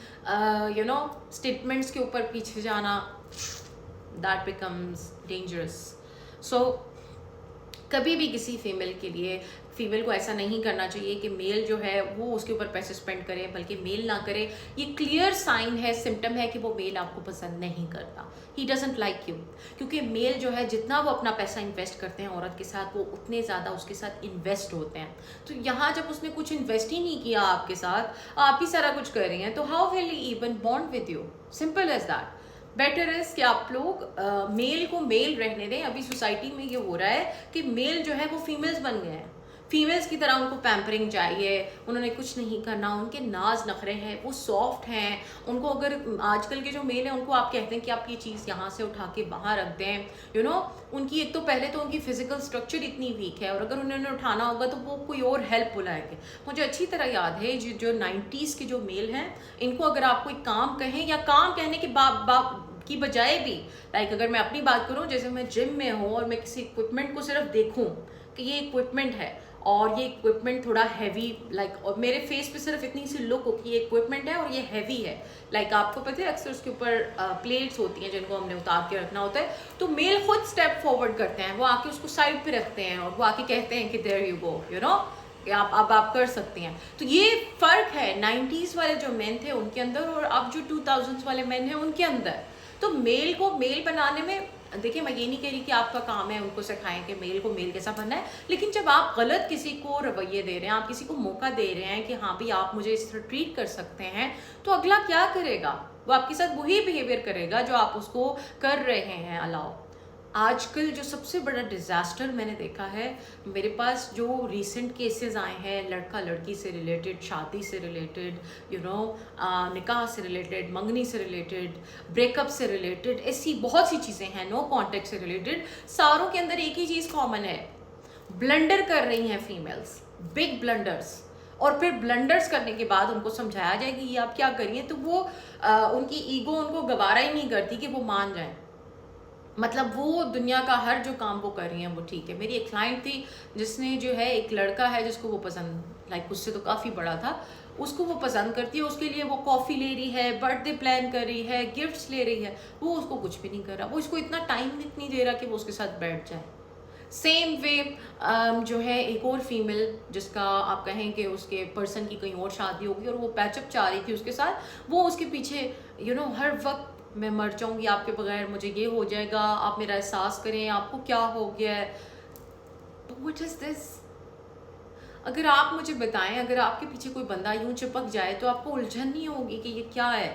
स्टेटमेंट्स के ऊपर पीछे जाना, दैट बिकम्स डेंजरस। सो कभी भी किसी फीमेल को ऐसा नहीं करना चाहिए कि मेल जो है वो उसके ऊपर पैसे स्पेंड करे, बल्कि मेल ना करे। ये क्लियर साइन है, सिम्टम है कि वो मेल आपको पसंद नहीं करता, ही डजंट लाइक यू। क्योंकि मेल जो है जितना वो अपना पैसा इन्वेस्ट करते हैं औरत के साथ, वो उतने ज़्यादा उसके साथ इन्वेस्ट होते हैं। तो यहाँ जब उसने कुछ इन्वेस्ट ही नहीं किया आपके साथ, आप ही सारा कुछ कर रही हैं, तो how will he even bond with you? Simple as that. Better is कि आप लोग मेल को मेल रहने दें। अभी सोसाइटी में ये हो रहा है कि मेल जो है वो फीमेल्स बन गए हैं। फीमेल्स की तरह उनको पैम्परिंग चाहिए, उन्होंने कुछ नहीं करना, उनके नाज नखरे हैं, वो सॉफ्ट हैं। उनको अगर आजकल के जो मेल हैं उनको आप कहते हैं कि आप ये चीज़ यहाँ से उठा के बाहर रख दें, उनकी एक तो पहले तो उनकी फिजिकल स्ट्रक्चर इतनी वीक है, और अगर उन्होंने उठाना होगा तो वो कोई और हेल्प बुलाएंगे। मुझे अच्छी तरह याद है जो 90s के जो मेल हैं, इनको अगर आप कोई काम कहें या काम कहने के की बजाय भी, लाइक अगर मैं अपनी बात करूं, जैसे मैं जिम में हूं और मैं किसी इक्विपमेंट को सिर्फ देखूं कि ये इक्विपमेंट है और ये इक्विपमेंट थोड़ा हैवी, लाइक और मेरे फेस पे सिर्फ इतनी सी लुक हो कि ये इक्विपमेंट है और ये हैवी है, लाइक आपको पता है अक्सर उसके ऊपर प्लेट्स होती हैं जिनको हमने उतार के रखना होता है, तो मेल खुद स्टेप फॉरवर्ड करते हैं, वो आके उसको साइड पे रखते हैं और वो आके कहते हैं कि देयर यू गो, आप कर सकते हैं। तो ये फर्क है 90s वाले जो मेन थे उनके अंदर और अब जो 2000s वाले मेन हैं उनके अंदर। तो मेल को मेल बनाने में, देखिए मैं ये नहीं कह रही कि आपका काम है उनको सिखाएं कि मेल को मेल कैसा बनना है, लेकिन जब आप गलत किसी को रवैये दे रहे हैं, आप किसी को मौका दे रहे हैं कि हाँ भी आप मुझे इस तरह ट्रीट कर सकते हैं, तो अगला क्या करेगा? वो आपके साथ वही बिहेवियर करेगा जो आप उसको कर रहे हैं अलाउ। आजकल जो सबसे बड़ा डिज़ास्टर मैंने देखा है, मेरे पास जो रिसेंट केसेस आए हैं लड़का लड़की से रिलेटेड, शादी से रिलेटेड, निकाह से रिलेटेड, मंगनी से रिलेटेड, ब्रेकअप से रिलेटेड, ऐसी बहुत सी चीज़ें हैं, नो कॉन्टेक्ट से रिलेटेड, सारों के अंदर एक ही चीज़ कॉमन है, ब्लंडर कर रही हैं फीमेल्स, बिग ब्लंडर्स। और फिर ब्लंडर्स करने के बाद उनको समझाया जाए कि ये आप क्या करिए, तो वो उनकी ईगो उनको गवारा ही नहीं करती कि वो मान जाएं। मतलब वो दुनिया का हर जो काम वो कर रही हैं वो ठीक है। मेरी एक क्लाइंट थी जिसने जो है, एक लड़का है जिसको वो पसंद, लाइक उससे तो काफ़ी बड़ा था, उसको वो पसंद करती है, उसके लिए वो कॉफ़ी ले रही है, बर्थडे प्लान कर रही है, गिफ्ट्स ले रही है, वो उसको कुछ भी नहीं कर रहा, वो इसको इतना टाइम नहीं दे रहा कि वो उसके साथ बैठ जाए। सेम वे जो है एक और फीमेल जिसका आप कहें कि उसके पर्सन की कहीं और शादी होगी और वो पैचअप चाह रही थी उसके साथ, वो उसके पीछे हर वक्त मैं मर जाऊंगी आपके बगैर, मुझे ये हो जाएगा, आप मेरा एहसास करें, आपको क्या हो गया है। What is this? अगर आप मुझे बताएं, अगर आपके पीछे कोई बंदा यूं चिपक जाए तो आपको उलझन नहीं होगी कि ये क्या है?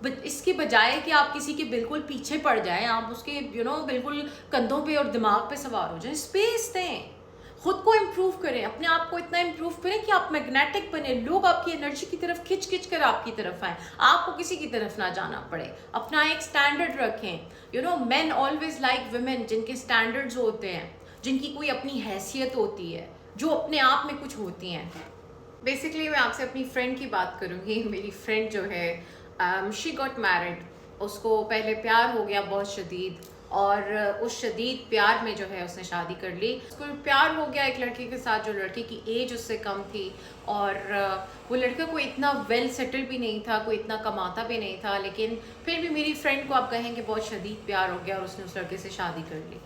बट इसके बजाय कि आप किसी के बिल्कुल पीछे पड़ जाएं, आप उसके बिल्कुल कंधों पे और दिमाग पे सवार हो जाएं। स्पेस दें, खुद को इम्प्रूव करें, अपने आप को इतना इम्प्रूव करें कि आप मैग्नेटिक बने, लोग आपकी एनर्जी की तरफ खिंच खिंच कर आपकी तरफ आए, आपको किसी की तरफ ना जाना पड़े। अपना एक स्टैंडर्ड रखें। मेन ऑलवेज लाइक वुमेन जिनके स्टैंडर्ड्स होते हैं, जिनकी कोई अपनी हैसियत होती है, जो अपने आप में कुछ होती हैं। बेसिकली मैं आपसे अपनी फ्रेंड की बात करूँगी। मेरी फ्रेंड जो है, शी गॉट मैरिड, उसको पहले प्यार हो गया बहुत शदीद, और उस शदीद प्यार में जो है उसने शादी कर ली। उसको प्यार हो गया एक लड़के के साथ जो लड़के की एज उससे कम थी, और वो लड़का कोई इतना वेल सेटल भी नहीं था, कोई इतना कमाता भी नहीं था, लेकिन फिर भी मेरी फ्रेंड को आप कहें कि बहुत शदीद प्यार हो गया और उसने उस लड़के से शादी कर ली।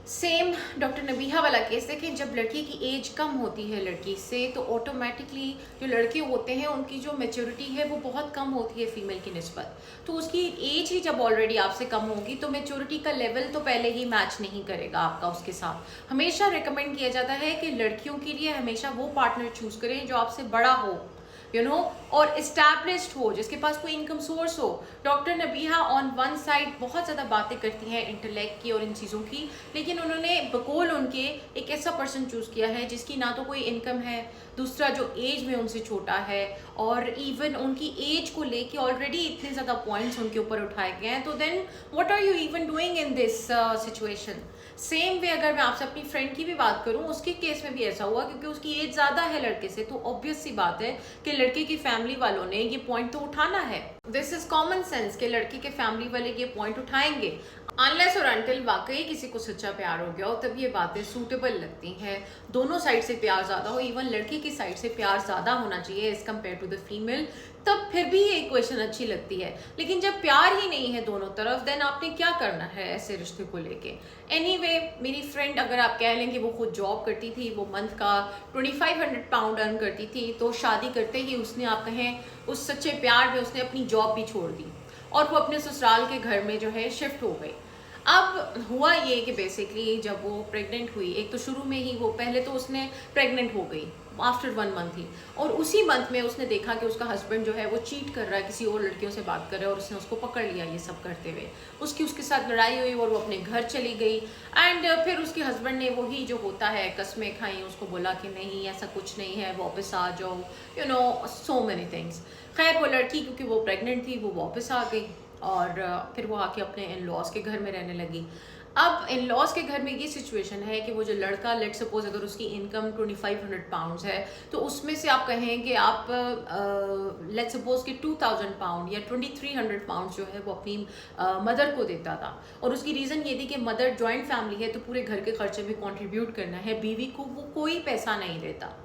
सेम डॉक्टर नबीहा वाला केस देखें, जब लड़की की एज कम होती है लड़की से, तो ऑटोमेटिकली जो लड़के होते हैं उनकी जो मैच्योरिटी है वो बहुत कम होती है फीमेल की निस्बत। तो उसकी एज ही जब ऑलरेडी आपसे कम होगी तो मैच्योरिटी का लेवल तो पहले ही मैच नहीं करेगा आपका उसके साथ। हमेशा रिकमेंड किया जाता है कि लड़कियों के लिए हमेशा वो पार्टनर चूज़ करें जो आपसे बड़ा हो, और इस्टेब्लिश्ड हो, जिसके पास कोई इनकम सोर्स हो। Doctor Nabiha on one side बहुत ज़्यादा बातें करती हैं इंटेलेक्ट की और इन चीज़ों की, लेकिन उन्होंने बकौल उनके एक ऐसा पर्सन चूज़ किया है जिसकी ना तो कोई इनकम है, दूसरा जो एज में उनसे छोटा है, और इवन उनकी एज को लेके ऑलरेडी इतने ज़्यादा पॉइंट्स उनके ऊपर उठाए गए हैं। तो then what are you even doing in this situation? Same way अगर मैं आपसे अपनी फ्रेंड की भी बात करूं, उसके केस में भी ऐसा हुआ, क्योंकि उसकी एज ज़्यादा है लड़के से, तो ऑब्वियस सी बात है कि लड़के की फैमिली वालों ने ये पॉइंट तो उठाना है। दिस इज कॉमन सेंस कि लड़के के फैमिली वाले ये पॉइंट उठाएंगे, अनलेस और अनटिल वाकई किसी को सच्चा प्यार हो गया हो, तब ये बातें सूटेबल लगती हैं। दोनों साइड से प्यार ज़्यादा हो, इवन लड़के की साइड से प्यार ज़्यादा होना चाहिए as compare to the female, तब फिर भी ये इक्वेशन अच्छी लगती है। लेकिन जब प्यार ही नहीं है दोनों तरफ, देन आपने क्या करना है ऐसे रिश्ते को लेके? एनीवे, मेरी फ्रेंड अगर आप कह लें कि वो खुद जॉब करती थी, वो मंथ का 2500 पाउंड अर्न करती थी, तो शादी करते ही उसने आप कहें उस सच्चे प्यार में उसने अपनी जॉब भी छोड़ दी और वो अपने ससुराल के घर में जो है शिफ्ट हो गई। अब हुआ ये कि बेसिकली जब वो प्रेग्नेंट हुई, एक तो शुरू में ही वो पहले तो उसने प्रेग्नेंट हो गई, आफ्टर 1 मंथ ही। और उसी मंथ में उसने देखा कि उसका हस्बैंड जो है वो चीट कर रहा है, किसी और लड़कियों से बात कर रहा है, और उसने उसको पकड़ लिया ये सब करते हुए। उसके साथ लड़ाई हुई और वो अपने घर चली गई। एंड फिर उसके हस्बैंड ने वही जो होता है कस्में खाई, उसको बोला कि नहीं ऐसा कुछ नहीं है, वापस आ जाओ, you know so many things. खैर वो लड़की क्योंकि वो प्रेग्नेंट थी वो वापस आ गई, और फिर वो आके अपने इन लॉज के घर में रहने लगी। अब इन लॉज के घर में ये सिचुएशन है कि वो जो लड़का, लेट सपोज अगर उसकी इनकम 2500 पाउंड्स है, तो उसमें से आप कहें कि आप लेट सपोज कि 2000 पाउंड या 2300 पाउंड जो है वो अपनी मदर को देता था। और उसकी रीज़न ये थी कि मदर जॉइंट फैमिली है तो पूरे घर के खर्चे में कंट्रीब्यूट करना है, बीवी को वो कोई पैसा नहीं देता।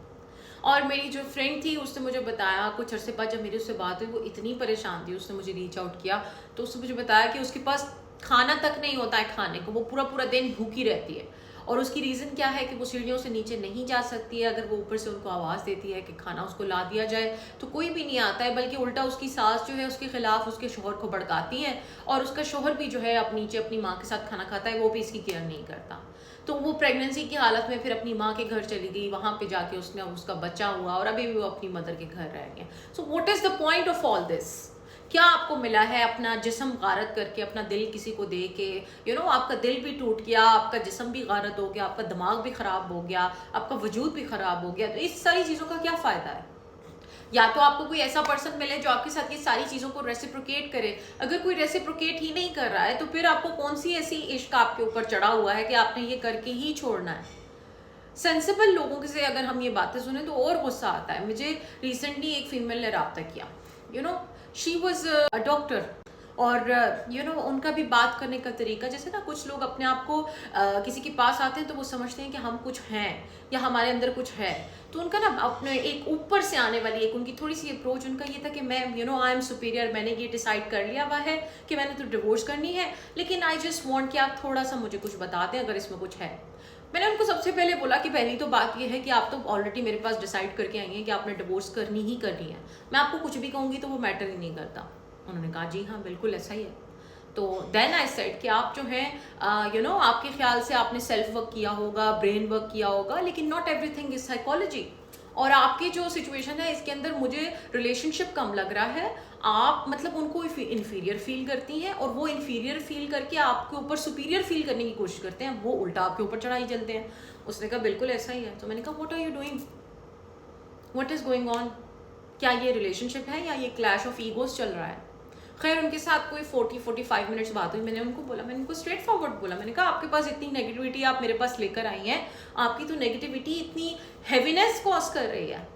और मेरी जो फ्रेंड थी उसने मुझे बताया कुछ अरसे बाद, जब मेरी उससे बात हुई, वो इतनी परेशान थी, उसने मुझे रीच आउट किया, तो उसने मुझे बताया कि उसके पास खाना तक नहीं होता है खाने को, वो पूरा पूरा दिन भूखी रहती है। और उसकी रीज़न क्या है कि वो सीढ़ियों से नीचे नहीं जा सकती है, अगर वो ऊपर से उनको आवाज़ देती है कि खाना उसको ला दिया जाए तो कोई भी नहीं आता है, बल्कि उल्टा उसकी सास जो है उसके खिलाफ उसके शोहर को भड़काती है, और उसका शोहर भी जो है अब नीचे अपनी माँ के साथ खाना खाता है, वो भी इसकी केयर नहीं करता। तो वो प्रेगनेंसी की हालत में फिर अपनी माँ के घर चली गई, वहाँ पे जाके उसने उसका बच्चा हुआ, और अभी भी वो अपनी मदर के घर रह गए। So what is the point of all this? क्या आपको मिला है अपना जिस्म गारत करके, अपना दिल किसी को दे के, यू नो आपका दिल भी टूट गया, आपका जिस्म भी गारत हो गया, आपका दिमाग भी ख़राब हो गया, आपका वजूद भी ख़राब हो गया, तो इस सारी चीज़ों का क्या फ़ायदा है? या तो आपको कोई ऐसा पर्सन मिले जो आपके साथ ये सारी चीज़ों को रेसिप्रोकेट करे। अगर कोई रेसिप्रोकेट ही नहीं कर रहा है तो फिर आपको कौन सी ऐसी इश्क आपके ऊपर चढ़ा हुआ है कि आपने ये करके ही छोड़ना है? सेंसिबल लोगों से अगर हम ये बातें सुने तो और गुस्सा आता है। मुझे रिसेंटली एक फीमेल ने रब्ता किया, you know she was a doctor, और उनका भी बात करने का तरीका, जैसे ना कुछ लोग अपने आप को किसी के पास आते हैं तो वो समझते हैं कि हम कुछ हैं या हमारे अंदर कुछ है, तो उनका ना अपने एक ऊपर से आने वाली एक उनकी थोड़ी सी अप्रोच उनका ये था कि मैं आई एम सुपीरियर, मैंने ये डिसाइड कर लिया हुआ है कि मैंने तो डिवोर्स करनी है, लेकिन आई जस्ट वांट कि आप थोड़ा सा मुझे कुछ बता दें अगर इसमें कुछ है। मैंने उनको सबसे पहले बोला कि पहली तो बात ये है कि आप तो ऑलरेडी मेरे पास डिसाइड करके आई हैं कि आपने डिवोर्स करनी ही करनी है, मैं आपको कुछ भी कहूँगी तो वो मैटर ही नहीं करता। उन्होंने कहा जी हाँ बिल्कुल ऐसा ही है। तो देन आई सेड कि आप जो हैं आपके ख्याल से आपने सेल्फ वर्क किया होगा, ब्रेन वर्क किया होगा, लेकिन नॉट एवरीथिंग इज साइकोलॉजी। और आपकी जो सिचुएशन है इसके अंदर मुझे रिलेशनशिप कम लग रहा है, आप मतलब उनको इन्फीरियर फील करती हैं, और वो इन्फीरियर फील करके आपके ऊपर सुपीरियर फील करने की कोशिश करते हैं, वो उल्टा आपके ऊपर चढ़ाई चलते हैं। उसने कहा बिल्कुल ऐसा ही है। तो मैंने कहा what are you doing, what is going on? क्या ये रिलेशनशिप है या ये क्लैश ऑफ ईगोज चल रहा है? खैर उनके साथ कोई 40-45 मिनट्स बात हुई। मैंने उनको स्ट्रेट फॉरवर्ड बोला, मैंने कहा आपके पास इतनी नेगेटिविटी आप मेरे पास लेकर आई हैं, आपकी तो नेगेटिविटी इतनी हैवीनेस कॉज कर रही है,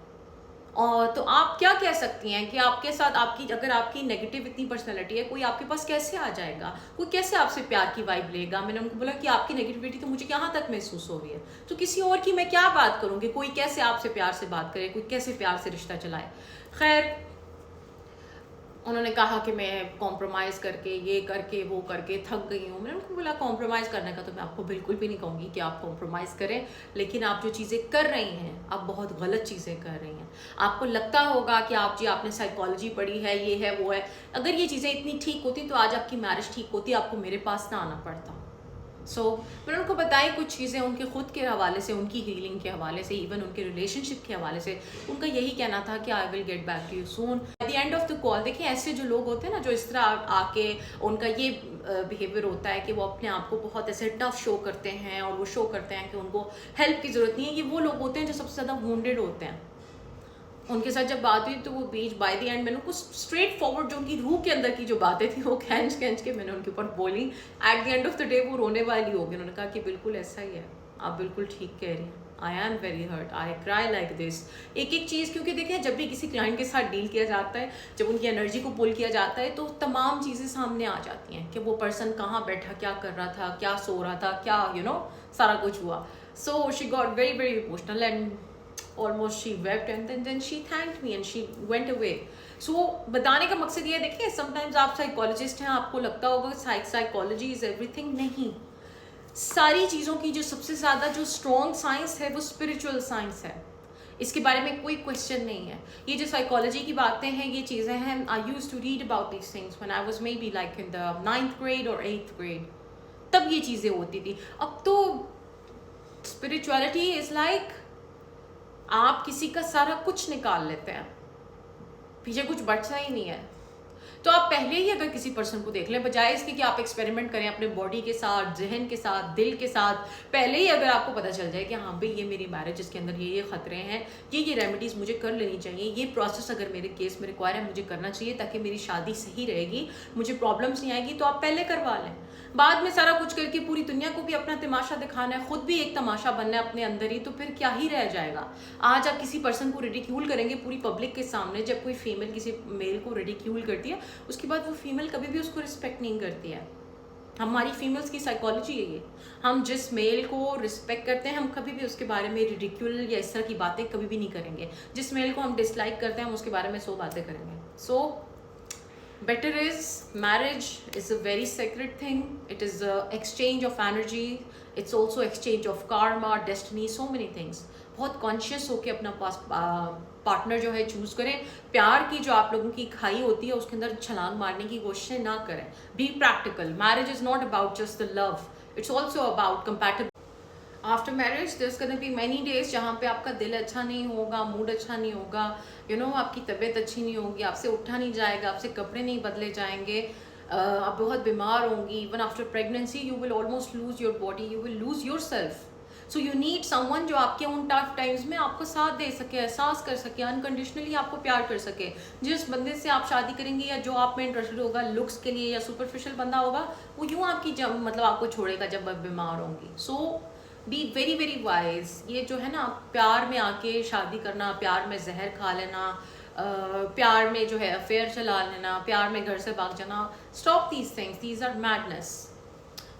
और तो आप क्या कह सकती हैं कि आपके साथ अगर आपकी नेगेटिव इतनी पर्सनैलिटी है, कोई आपके पास कैसे आ जाएगा, कोई कैसे आपसे प्यार की वाइब लेगा? मैंने उनको बोला कि आपकी नेगेटिविटी तो मुझे यहाँ तक महसूस हो रही है, तो किसी और की मैं क्या बात करूँगी? कोई कैसे आपसे प्यार से बात करे, कोई कैसे प्यार से रिश्ता चलाए? खैर उन्होंने कहा कि मैं कॉम्प्रोमाइज़ करके, ये करके, वो करके थक गई हूँ। मैंने उनको बोला कॉम्प्रोमाइज़ करने का तो मैं आपको बिल्कुल भी नहीं कहूँगी कि आप कॉम्प्रोमाइज़ करें, लेकिन आप जो चीज़ें कर रही हैं आप बहुत गलत चीज़ें कर रही हैं। आपको लगता होगा कि आपने साइकोलॉजी पढ़ी है, ये है वो है, अगर ये चीज़ें इतनी ठीक होती तो आज आपकी मैरिज ठीक होती, आपको मेरे पास ना आना पड़ता। मैंने उनको बताई कुछ चीज़ें उनके खुद के हवाले से, उनकी हीलिंग के हवाले से, इवन उनके रिलेशनशिप के हवाले से। उनका यही कहना था कि I will get back to you soon. At the end of the call देखिए ऐसे जो लोग होते हैं ना, जो इस तरह आके उनका ये बिहेवियर होता है कि वो अपने आप को बहुत ऐसे टफ शो करते हैं, और वो शो करते हैं कि उनको हेल्प की ज़रूरत नहीं है, ये वो लोग होते हैं जो सबसे ज़्यादा वुंडेड होते हैं। उनके साथ जब बात हुई तो वो बीच बाय द एंड मैंने उनको स्ट्रेट फॉरवर्ड जो उनकी रूह के अंदर की जो बातें थी वो खींच के मैंने उनके ऊपर बोली। Eight the end of the day वो रोने वाली हो गई। उन्होंने कहा कि बिल्कुल ऐसा ही है, आप बिल्कुल ठीक कह रही हैं, I am very hurt, I cry like this. एक एक चीज़, क्योंकि देखिए जब भी किसी क्लाइंट के साथ डील किया जाता है, जब उनकी एनर्जी को पुल किया जाता है, तो तमाम चीज़ें सामने आ जाती हैं कि वो पर्सन कहाँ बैठा, क्या कर रहा था, क्या सो रहा था, क्या सारा कुछ हुआ। So she got very very emotional and almost she wept, and then she thanked me and she went away. So बताने का मकसद ये है, देखिए समटाइम्स आप साइकोलॉजिस्ट हैं, आपको लगता होगा साइकोलॉजी इज एवरीथिंग। नहीं, सारी चीज़ों की जो सबसे ज़्यादा जो स्ट्रॉन्ग साइंस है वो स्पिरिचुअल साइंस है, इसके बारे में कोई क्वेश्चन नहीं है। ये जो साइकोलॉजी की बातें हैं, ये चीज़ें हैं, I used to read about these things when I was maybe like in the 9th grade और 8th grade, तब ये चीज़ें होती थी। अब तो स्पिरिचुअलिटी इज़ लाइक आप किसी का सारा कुछ निकाल लेते हैं, पीछे कुछ बचता ही नहीं है। तो आप पहले ही अगर किसी पर्सन को देख लें, बजाय इसके कि आप एक्सपेरिमेंट करें अपने बॉडी के साथ, जहन के साथ, दिल के साथ, पहले ही अगर आपको पता चल जाए कि हाँ भाई ये मेरी मैरिज, इसके अंदर ये खतरे हैं, ये रेमेडीज मुझे कर लेनी चाहिए, ये प्रोसेस अगर मेरे केस में रिक्वायर है मुझे करना चाहिए ताकि मेरी शादी सही रहेगी, मुझे प्रॉब्लम्स नहीं आएगी, तो आप पहले करवा लें। बाद में सारा कुछ करके पूरी दुनिया को भी अपना तमाशा दिखाना है, खुद भी एक तमाशा बनना है अपने अंदर ही, तो फिर क्या ही रह जाएगा। आज आप किसी पर्सन को रिडिक्यूल करेंगे पूरी पब्लिक के सामने, जब कोई फीमेल किसी मेल को रिडिक्यूल करती है, उसके बाद वो फीमेल कभी भी उसको रिस्पेक्ट नहीं करती है। हमारी फीमेल्स की साइकोलॉजी है ये, हम जिस मेल को रिस्पेक्ट करते हैं हम कभी भी उसके बारे में रिडिक्यूल या इस तरह की बातें कभी भी नहीं करेंगे। जिस मेल को हम डिसलाइक करते हैं हम उसके बारे में 100 बातें करेंगे। सो better is marriage is a very sacred thing. It is a exchange of energy. It's also exchange of karma, destiny, so many things. बहुत कॉन्शियस होके अपना पार्टनर जो है चूज करें। प्यार की जो आप लोगों की खाई होती है उसके अंदर छलांग मारने की कोशिश ना करें। Be practical. Marriage is not about just the love, it's also about compatibility. After marriage there's gonna be many days जहाँ पे आपका दिल अच्छा नहीं होगा, मूड अच्छा नहीं होगा, आपकी तबीयत अच्छी नहीं होगी, आपसे उठा नहीं जाएगा, आपसे कपड़े नहीं बदले जाएंगे, आप बहुत बीमार होंगी। Even after pregnancy you will almost lose your body, you will lose your self. So you need someone जो आपके उन टफ टाइम्स में आपको साथ दे सके, एहसास कर सके, अनकंडीशनली आपको प्यार कर सके। जिस बंदे से आप शादी करेंगे या जो आप में इंटरेस्टेड होगा लुक्स के लिए या सुपरफिशियल बंदा होगा, वो यूँ आपकी मतलब आपको छोड़ेगा जब आप बीमार होंगी। सो बी वेरी वेरी वाइज। ये जो है ना प्यार में आके शादी करना, प्यार में जहर खा लेना, प्यार में जो है अफेयर चला लेना, प्यार में घर से भाग जाना, stop these things, these are madness.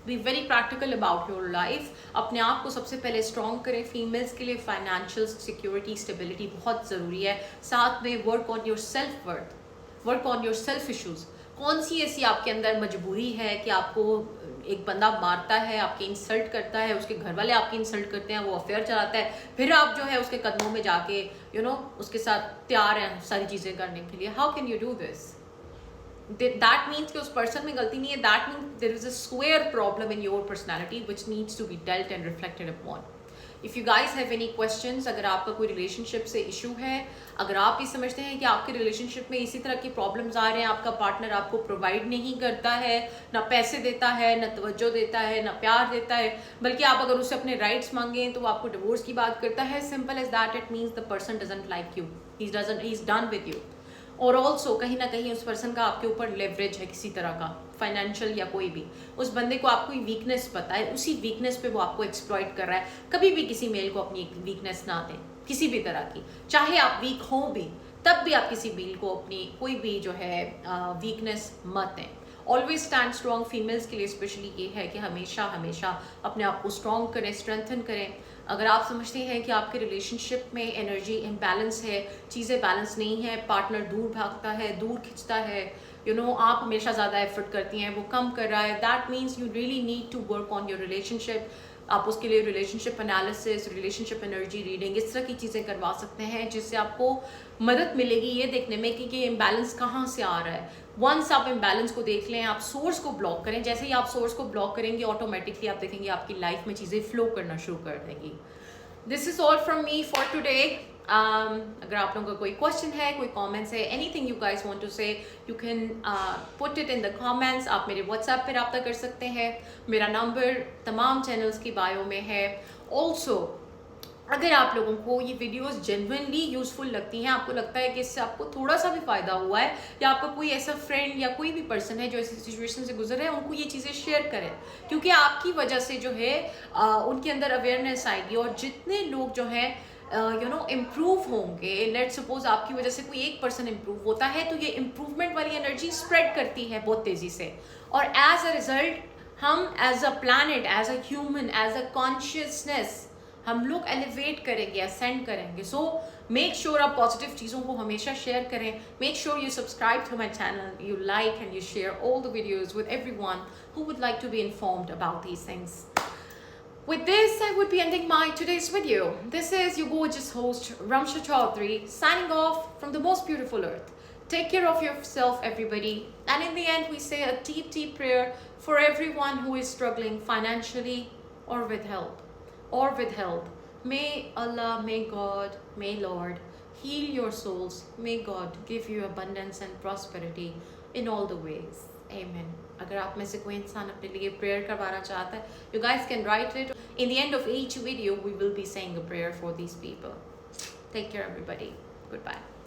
Be very practical about your life. अपने आप को सबसे पहले स्ट्रॉन्ग करें। फीमेल्स के लिए फाइनेंशियल सिक्योरिटी, स्टेबिलिटी बहुत ज़रूरी है। साथ में work on your self worth, work on your self issues. कौन सी ऐसी आपके अंदर मजबूरी है कि आपको एक बंदा मारता है, आपके इंसल्ट करता है, उसके घर वाले आपकी इंसल्ट करते हैं, वो अफेयर चलाता है, फिर आप जो है उसके कदमों में जाके उसके साथ तैयार हैं सारी चीज़ें करने के लिए। How can you do this? That means कि उस पर्सन में गलती नहीं है, that means there is a square problem in your personality which needs to be dealt and reflected upon. If you guys have any questions, अगर आपका कोई relationship से इशू है, अगर आप ये समझते हैं कि आपके रिलेशनशिप में इसी तरह की प्रॉब्लम्स आ रहे हैं, आपका पार्टनर आपको प्रोवाइड नहीं करता है, ना पैसे देता है, ना तवज्जो देता है, ना प्यार देता है, बल्कि आप अगर उससे अपने राइट्स मांगें तो वो आपको डिवोर्स की बात करता है, simple as that, it means the person doesn't like you, he is done with you. और ऑल्सो कहीं ना कहीं उस पर्सन का आपके ऊपर लेवरेज है किसी तरह का, फाइनेंशियल या कोई भी। उस बंदे को आपको वीकनेस पता है, उसी वीकनेस पे वो आपको एक्सप्लॉइट कर रहा है। कभी भी किसी मेल को अपनी वीकनेस ना दें, किसी भी तरह की, चाहे आप वीक हो भी, तब भी आप किसी मेल को अपनी कोई भी जो है वीकनेस मत दें। Always stand strong. फीमेल्स के लिए स्पेशली ये है कि हमेशा हमेशा अपने आप को स्ट्रॉन्ग करें, स्ट्रेंथन करें। अगर आप समझते हैं कि आपके रिलेशनशिप में एनर्जी इम्बैलेंस है, चीज़ें बैलेंस नहीं है, पार्टनर दूर भागता है, दूर खिंचता है, आप हमेशा ज़्यादा एफर्ट करती हैं, वो कम कर रहा है, that means you really need to work on your relationship. आप उसके लिए relationship analysis, relationship energy reading, इस तरह की चीज़ें करवा सकते हैं जिससे आपको मदद मिलेगी ये देखने में कि ये इम्बैलेंस कहाँ से आ रहा है। वंस आप इम्बैलेंस को देख लें, आप सोर्स को ब्लॉक करें। जैसे ही आप सोर्स को ब्लॉक करेंगे ऑटोमेटिकली आप देखेंगे आपकी लाइफ में चीज़ें फ्लो करना शुरू कर देंगी। This is all from me for today. अगर आप लोगों का कोई क्वेश्चन है, कोई कमेंट्स है, anything you guys want to say, you can put it in the comments. आप मेरे व्हाट्सएप पे रब्ता कर सकते हैं, मेरा नंबर तमाम चैनल्स की बायो में है। ऑल्सो अगर आप लोगों को ये वीडियोस जेन्युइनली यूजफुल लगती हैं, आपको लगता है कि इससे आपको थोड़ा सा भी फ़ायदा हुआ है, या आपका कोई ऐसा फ्रेंड या कोई भी पर्सन है जो ऐसी सिचुएशन से गुजर रहा है, उनको ये चीज़ें शेयर करें, क्योंकि आपकी वजह से जो है उनके अंदर अवेयरनेस आएगी। और जितने लोग जो हैं इम्प्रूव होंगे, लेट सपोज आपकी वजह से कोई एक पर्सन इम्प्रूव होता है, तो ये इम्प्रूवमेंट वाली एनर्जी स्प्रेड करती है बहुत तेज़ी से, और एज अ रिजल्ट हम as a planet, as a human, as a consciousness हम लोग एलिवेट करेंगे, असेंड करेंगे। सो मेक श्योर आप पॉजिटिव चीज़ों को हमेशा शेयर करें। Make sure you subscribe to my channel, you like and you share all the videos with everyone who would like to be informed about these things. With this, I would be ending my today's video. This is your gorgeous host, Ramsha Chaudhary, signing off from the most beautiful earth. Take care of yourself, everybody. And in the end, we say a deep, deep prayer for everyone who is struggling financially or with health. May Allah, may God, may Lord heal your souls. May God give you abundance and prosperity in all the ways. Amen. अगर आप में से कोई इंसान अपने लिए prayer करवाना चाहता है, you guys can write it. In the end of each video, we will be saying a prayer for these people. Take care, everybody. Goodbye.